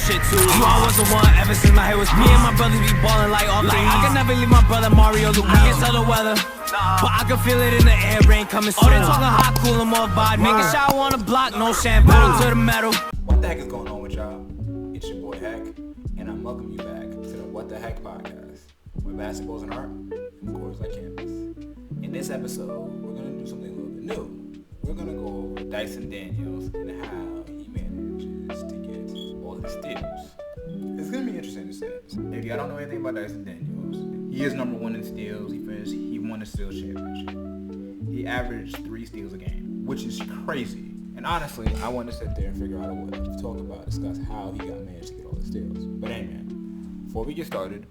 shit too. You all was the one ever since my hair was me and my brothers be ballin' like all three. I can never leave my brother Mario Luigi. I can tell the weather, but I can feel it in the air, rain coming soon. Oh, they talking hot, cool, and more vibe. Making shower on the block, no shampoo to the metal. What the heck is going on with y'all? It's your boy Heck, and I'm welcoming you back to the Wat.Da.Hecpodcast, where basketball's an art, and of course like canvas. In this episode, we're going to do something a little bit new. We're going to go over Dyson Daniels and how he manages to get all his steals. It's going to be interesting to see. If y'all don't know anything about Dyson Daniels, he is number one in steals. He won the steals championship. He averaged 3 steals a game, which is crazy. And honestly, I want to sit there and figure out a way to discuss how he got managed to get all the steals. But hey man, before we get started,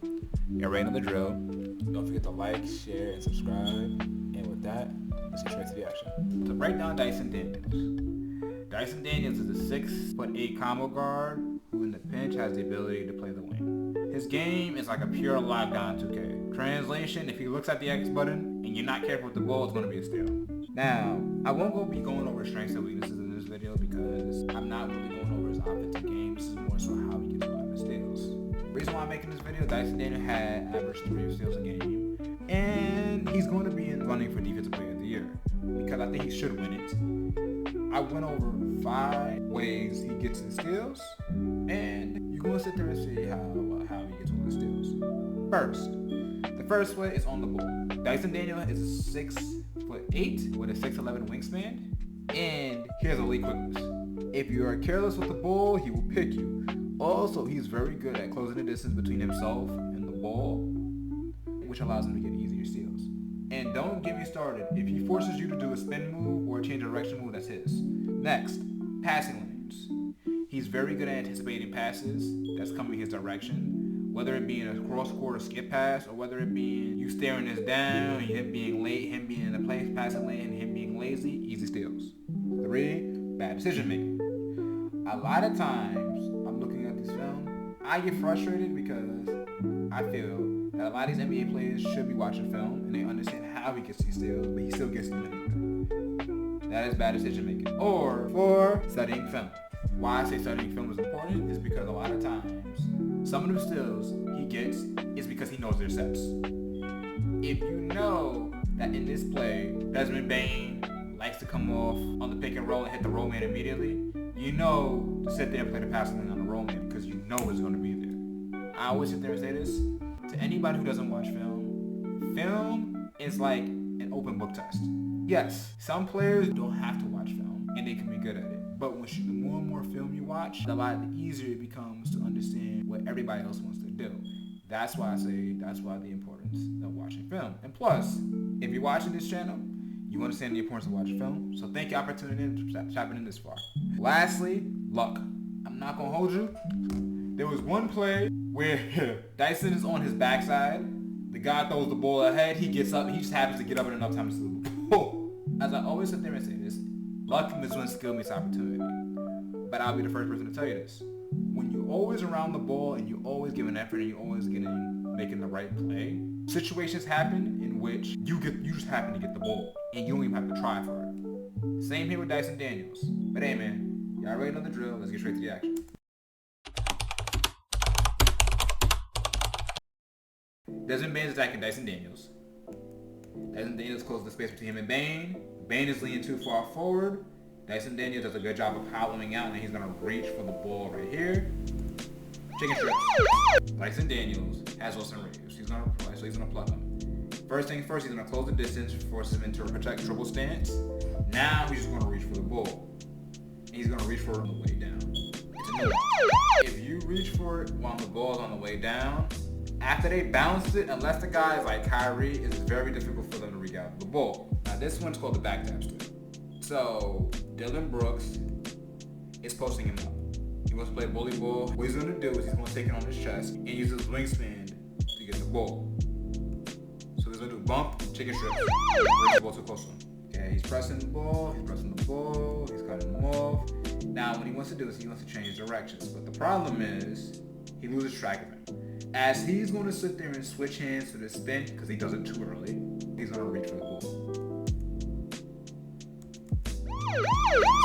you already know the drill. Don't forget to like, share, and subscribe. And with that, let's get straight to the action. To break down Dyson Daniels. Dyson Daniels is a 6'8" combo guard who in the pinch has the ability to play the wing. His game is like a pure lockdown 2K. Translation, if he looks at the X button and you're not careful with the ball, it's going to be a steal. Now, I won't be going over strengths and weaknesses in this video because I'm not really going over his offensive game. This is more so how he gets a lot of steals. The reason why I'm making this video, Dyson Daniels had averaged 3 steals a game, and he's going to be in running for Defensive Player of the Year because I think he should win it. I went over 5 ways he gets his steals, and you're going to sit there and see how he gets all his steals. The first way is on the ball. Dyson Daniels is a 6'8" with a 6'11" wingspan, and here's a elite quickness. If you are careless with the ball, he will pick you. Also, he's very good at closing the distance between himself and the ball, which allows him to get easier steals. And don't get me started. If he forces you to do a spin move or a change of direction move, that's his. Next, passing lanes. He's very good at anticipating passes that's coming his direction. Whether it be in a cross-court or skip pass, or whether it be you staring this down, him being late, him being in the passing lane, and him being lazy, easy steals. 3, bad decision making. A lot of times, I'm looking at this film, I get frustrated because I feel that a lot of these NBA players should be watching film, and they understand how he gets these steals, but he still gets them anyway. That is bad decision making. Or 4, studying film. Why I say studying film is important is because a lot of times, some of the steals he gets is because he knows their sets. If you know that in this play, Desmond Bane likes to come off on the pick and roll and hit the roll man immediately, you know to sit there and play the passing lane on the roll man because you know it's going to be there. I always sit there and say this to anybody who doesn't watch film. Film is like an open book test. Yes, some players don't have to watch film and they can be good at it. But the more and more film you watch, the lot easier it becomes to understand what everybody else wants to do. That's why the importance of watching film. And plus, if you're watching this channel, you understand the importance of watching film. So thank y'all for tuning in, tapping in this far. Lastly, luck. I'm not going to hold you. There was one play where Dyson is on his backside. The guy throws the ball ahead. He gets up. He just happens to get up in enough time to see the ball. As I always sit there and say this, luck is when skill meets opportunity. But I'll be the first person to tell you this. When you're always around the ball and you're always giving effort and you're always making the right play, situations happen in which you just happen to get the ball and you don't even have to try for it. Same here with Dyson Daniels. But hey man, y'all already know the drill. Let's get straight to the action. Desmond Bane is attacking Dyson Daniels. Dyson Daniels closes the space between him and Bane. Bane is leaning too far forward. Dyson Daniels does a good job of hollowing out, and he's going to reach for the ball right here. Chicken strips. Dyson Daniels has Wilson Reyes. He's going to play, so he's going to plug him. First things first, he's going to close the distance, force him into a protect triple stance. Now he's just going to reach for the ball. And he's going to reach for it on the way down. It's a no. If you reach for it while the ball's on the way down, after they bounce it, unless the guy is like Kyrie, it's very difficult for them to regather the ball. Now this one's called the back tap steal. So Dylan Brooks is posting him up. He wants to play bully ball. What he's going to do is he's going to take it on his chest and use his wingspan to get the ball. So he's going to do bump, chicken strip, bring the ball too close to him. Okay, he's pressing the ball, he's cutting him off. Now what he wants to do is he wants to change directions. But the problem is he loses track of him. As he's going to sit there and switch hands to the spin, because he does it too early, he's going to reach for the ball.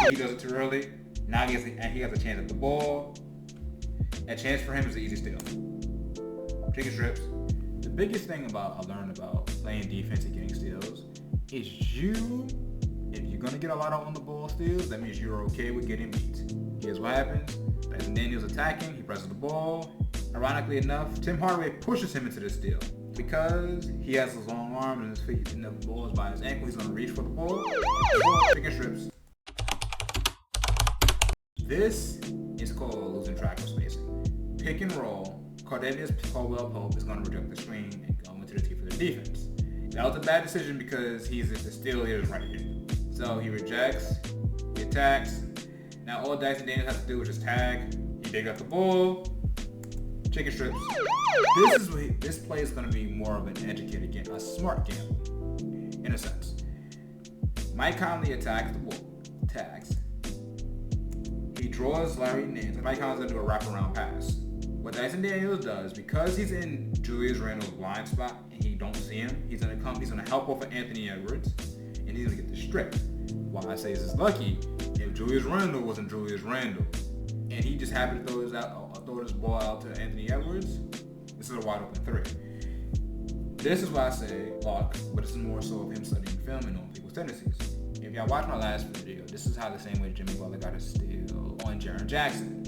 So he does it too early. Now he has a chance at the ball. A chance for him is an easy steal. Chicken strips. The biggest thing I learned about playing defense and getting steals is if you're going to get a lot of on the ball steals, that means you're okay with getting beat. Here's what happens. Dyson Daniels attacking, he presses the ball. Ironically enough, Tim Hardaway pushes him into the steal. Because he has his long arm and his feet and the ball is by his ankle, he's going to reach for the ball. Chicken strips. This is called losing track of spacing. Pick and roll. Cardenas Caldwell Pope is going to reject the screen and go into the tee for the defense. That was a bad decision because the steal here is right here. So he rejects, he attacks. Now all Dyson Daniels has to do is just tag. He dig up the ball. Chicken strips. This play is going to be more of an educated game, a smart game, in a sense. Mike Conley attacks the ball, tags. He draws Larry Nance, and Mike Conley's going to do a wraparound pass. What Dyson Daniels does, because he's in Julius Randle's blind spot and he don't see him, he's going to help off of Anthony Edwards, and he's going to get the strip. Why I say this is lucky, if Julius Randle wasn't Julius Randle, and he just happened to throw this ball out to Anthony Edwards, this is a wide open three. This is why I say luck, but this is more so of him studying film and knowing people's tendencies. If y'all watched my last video, this is how the same way Jimmy Butler got a steal on Jaren Jackson.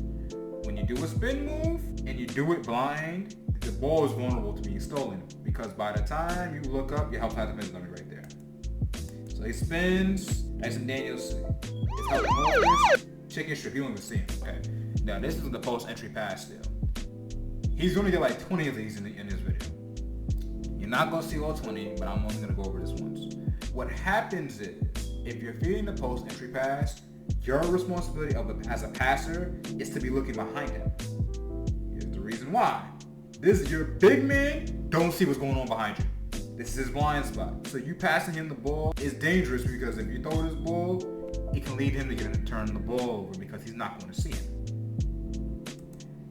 When you do a spin move and you do it blind, the ball is vulnerable to being stolen because by the time you look up, your Helpside Defender is going to be right there. So he spins. Dyson Daniels is helping Moses. Chicken strip, you don't even see him. Okay. Now this is the post entry pass steal. He's going to get like 20 of these in this video. You're not going to see all 20, but I'm only going to go over this once. What happens is, if you're feeding the post entry pass, your responsibility as a passer is to be looking behind him. Here's the reason why. Your big man don't see what's going on behind you. This is his blind spot. So you passing him the ball is dangerous because if you throw this ball, it can lead him to turn the ball over because he's not going to see him.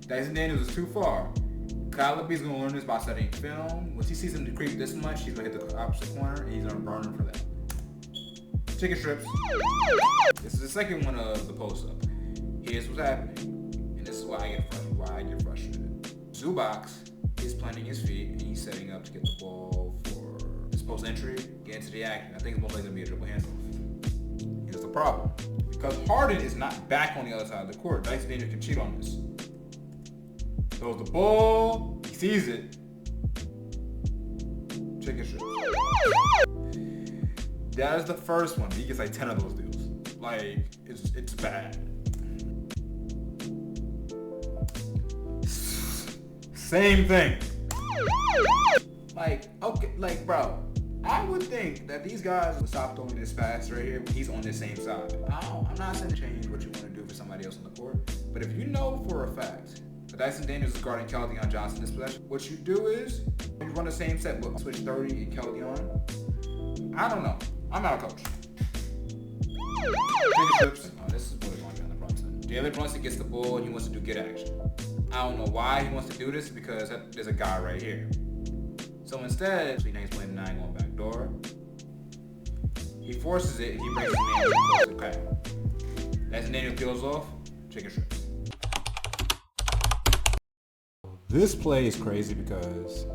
Dyson Daniels is too far. Kyle B's going to learn this by studying film. Once he sees him decrease this much, he's going to hit the opposite corner and he's going to burn him for that. Chicken strips. This is the second one of the post up. Here's what's happening. And this is why I get frustrated. Zubac is planting his feet and he's setting up to get the ball for this post entry, get into the action. I think it's most likely going to be a dribble handoff. Here's the problem. Because Harden is not back on the other side of the court, Dyson Daniels can cheat on this. Throws the ball, he sees it. Chicken strips. That is the first one. He gets like 10 of those deals. Like, it's bad. Same thing. Like, okay, like, bro, I would think that these guys would stop throwing this pass right here when he's on the same side. I'm not saying to change what you want to do for somebody else on the court, but if you know for a fact that Dyson Daniels is guarding Keldon Johnson this possession, what you do is you run the same set, but switch 30 and Keldon. I don't know. I'm not a coach. This is really going down the Brunson. Jalen Brunson gets the ball and he wants to do get action. I don't know why he wants to do this because there's a guy right here. So instead, he's playing 9 going back door. He forces it and he brings his man close to the pack. Dyson Daniels peels off, chicken strips. This play is crazy because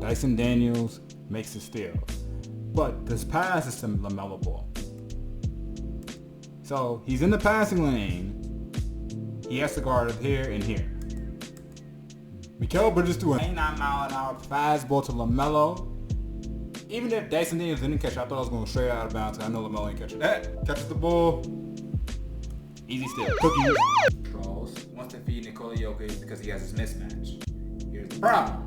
Dyson Daniels makes a steal. But this pass is to LaMelo Ball. So he's in the passing lane. He has to guard here and here. Mikal Bridges threw a 99-mile-an-hour fastball to LaMelo. Even if Dyson Daniels didn't catch it, I thought I was going straight out of bounds. I know LaMelo ain't catching that. Catches the ball. Easy steal. Cookies. Charles wants to feed Nikola Jokic because he has his mismatch. Here's the problem.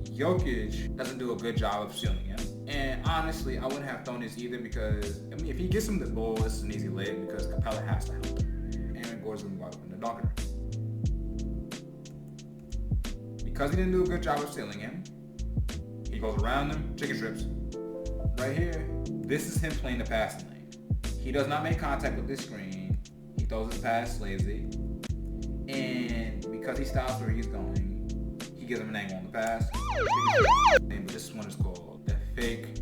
Jokic doesn't do a good job of shielding him. And honestly, I wouldn't have thrown this either because, I mean, if he gets him the ball, this is an easy layup because Capella has to help him. Aaron Gordon's going to go out in the dunker. Because he didn't do a good job of shielding him, he goes around him, chicken strips. Right here, this is him playing the passing lane. He does not make contact with this screen. He throws his pass lazy. And because he stops where he's going, he gives him an angle on the pass. But this one is called the fake.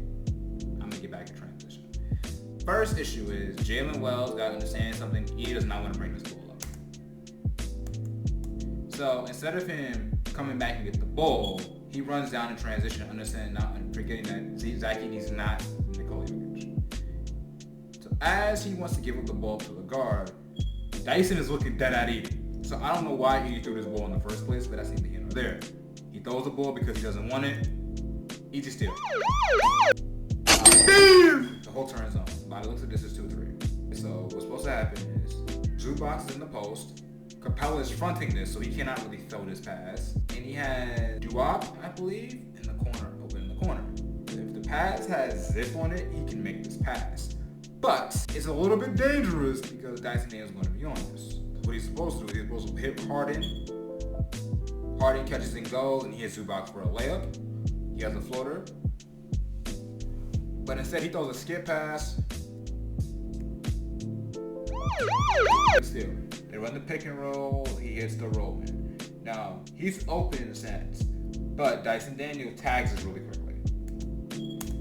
I'm going to get back to transition. First issue is Jalen Wells got to understand something. He does not want to bring this ball up. So instead of him coming back and get the ball, he runs down in transition, understanding not and forgetting that Zaki needs not Nikola Jokic. So as he wants to give up the ball to the guard, Dyson is looking dead at Edie. So I don't know why Edie threw this ball in the first place, but that's neither here nor there. He throws the ball because he doesn't want it. Easy steal. The whole turn zone. By the looks of this is 2-3. So what's supposed to happen is Zubac is in the post. Capella is fronting this, so he cannot really throw this pass. And he has Duop, I believe, in the corner, open in the corner. If the pass has zip on it, he can make this pass. But it's a little bit dangerous because Dyson Daniels is going to be on this. What he's supposed to do is he's supposed to hit Harden. Harden catches and goes, and he hits Zubac for a layup. He has a floater. But instead, he throws a skip pass. Still, they run the pick and roll. He hits the roll man. Now, he's open in a sense, but Dyson Daniels tags us really quickly.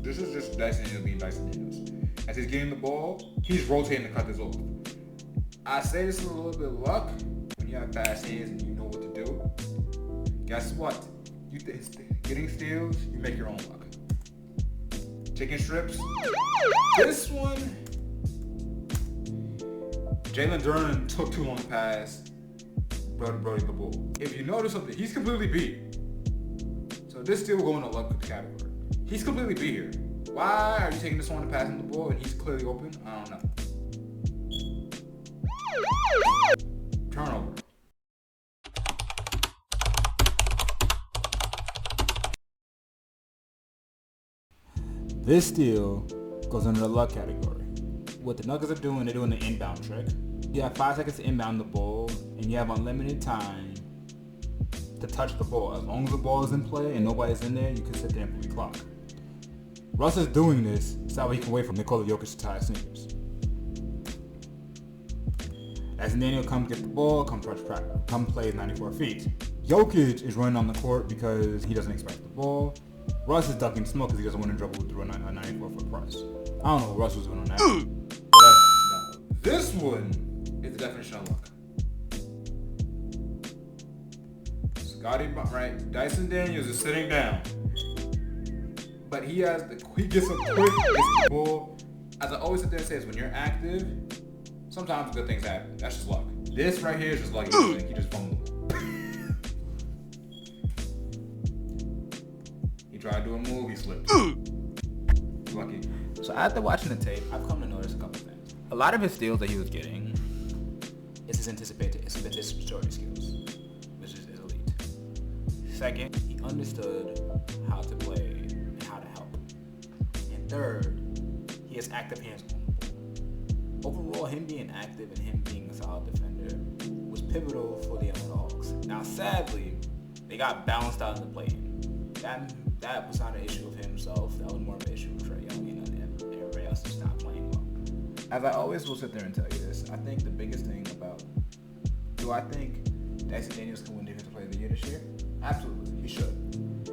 This is just Dyson Daniels being Dyson Daniels. As he's getting the ball, he's rotating to cut this off. I say this is a little bit of luck when you have fast hands and you know what to do. Guess what? Getting steals, you make your own luck. Chicken strips. This one, Jalen Duren took too long to pass. Brody the ball. If you notice something, he's completely beat. So this still will go in the luck category. He's completely beat here. Why are you taking this long to pass him the ball and he's clearly open? I don't know. Turnover. This steal goes under the luck category. What the Nuggets are doing, they're doing the inbound trick. You have 5 seconds to inbound the ball, and you have unlimited time to touch the ball. As long as the ball is in play and nobody's in there, you can sit there and play the clock. Russ is doing this so he can wait for Nikola Jokic to tie his sneakers. As Daniel comes get the ball, come plays 94 feet. Jokic is running on the court because he doesn't expect the ball. Russ is ducking smoke because he doesn't want to dribble through a 94-foot press. I don't know what Russ was doing on that. But this one is the definition of luck. Right? Dyson Daniels is sitting down. But he gets a quick, gets the ball. As I always sit there and say, is when you're active, sometimes good things happen. That's just luck. This right here is just lucky. He just fumbled the ball. He tried to do a move, he slipped. Lucky. So after watching the tape, I've come to notice a couple things. A lot of his steals that he was getting is his anticipatory skills, which is elite. Second, he understood how to play and how to help. And third, he has active hands on the ball. Overall, him being active and him being a solid defender was pivotal for the Atlanta Hawks. Now, sadly, they got bounced out in the play-in. That was not an issue of himself. That was more of an issue of Trae Young and everybody else just not playing well. As I always will sit there and tell you this, I think the biggest thing about, do I think Dyson Daniels can win Defensive Player of the Year this year? Absolutely, he should.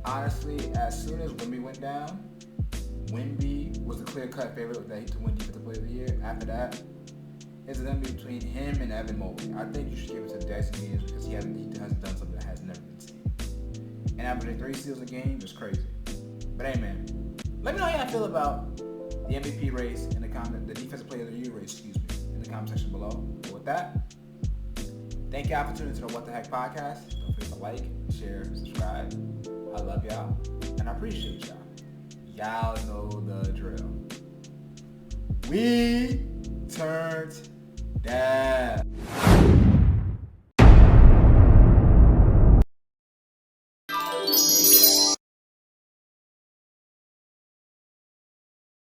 Honestly, as soon as Wemby went down, Wemby was the clear-cut favorite to win Defensive Player of the Year. After that, it's going to be between him and Evan Mobley. I think you should give it to Dyson Daniels because he has done something that has never been seen. And averaging 3 steals a game is crazy. But hey, man, let me know how you feel about the MVP race in the Defensive Player of the Year race, in the comment section below. But with that, thank y'all for tuning to the What the Heck podcast. Don't forget to like, share, subscribe. I love y'all, and I appreciate y'all. Y'all know the drill. We turned down.